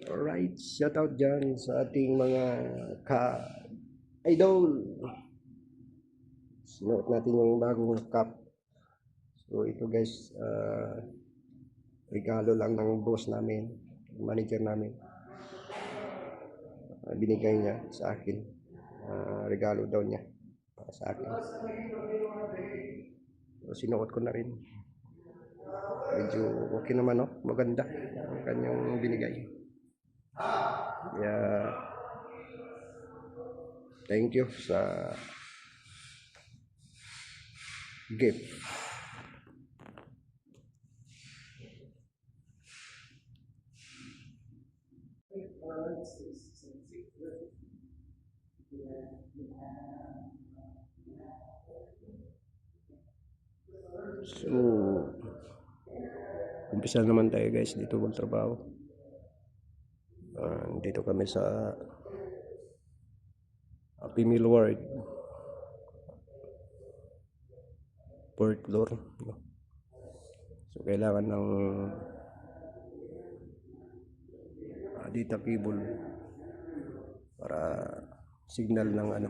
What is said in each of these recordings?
Alright, shout out dyan sa ating mga ka-idol. Sinuot natin yung bagong cup. So ito guys, regalo lang ng boss namin, manager namin. Binigay niya sa akin. Regalo daw niya para sa akin. So, sinuot ko na rin. Medyo okay naman, no? Maganda ang kanyang binigay. Yeah. Thank you sa gift. So, umpisa naman tayo guys dito magtrabaho. Dito kami sa Happy Meal World, 4th floor. So kailangan ng data cable para signal ng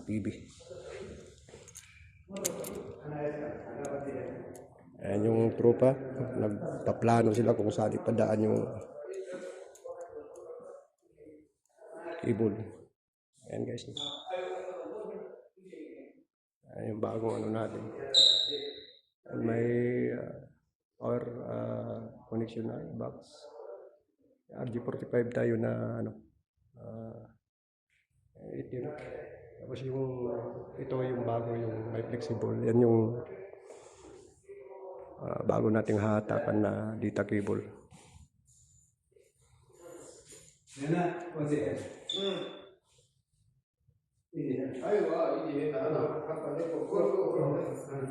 TV. Ayan yung tropa, nagpaplano sila kung saan ipadaan yung cable. Ayan guys, ayan yung bagong natin. May power connection na box. RG45 tayo na itim. Tapos ito yung bago, yung may flexible. Yan yung bago nating hatakan na data cable.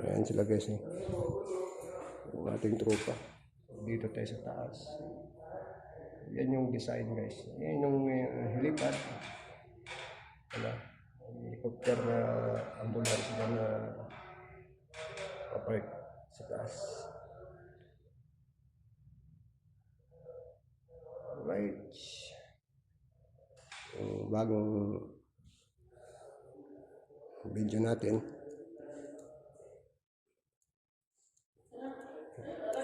Ayan sila guys, yung ating tropa. Dito tayo sa taas. Yan yung design guys. Yan yung helipad. Helicopter na ambulance na papark sa taas. Alright. Bagong video natin.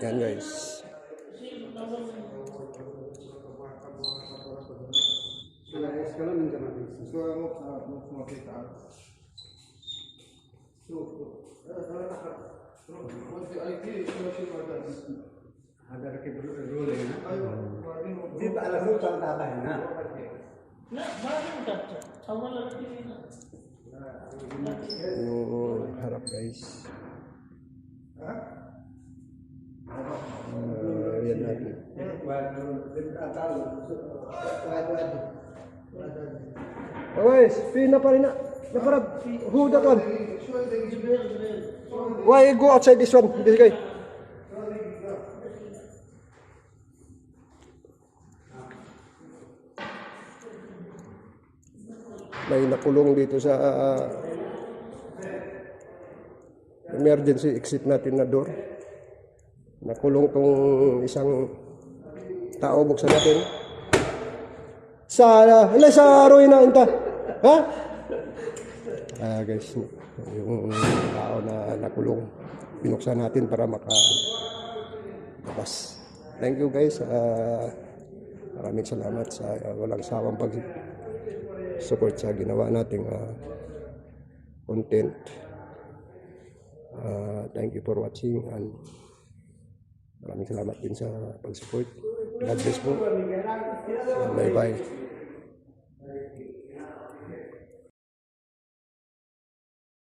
Yan guys. Ada rule na. Di ba alam mo saan tatay na? Na, bakit mo tatay? Awal lagi na. Yung harap guys. Yan natin. Guys, pina pa rin na. Naparab. Who that one? Why go outside this one? This guy. May nakulong dito sa emergency exit natin na door. Nakulong tong isang tao, buksan natin. Sa Roy na inta. Ha? Guys, yung tao na nakulong, binuksan natin para makalabas. Thank you guys. Maraming salamat sa walang sawang pag-support sa ginawa nating content. Thank you for watching and maraming salamat din sa pag-support. God bless po. Bye bye.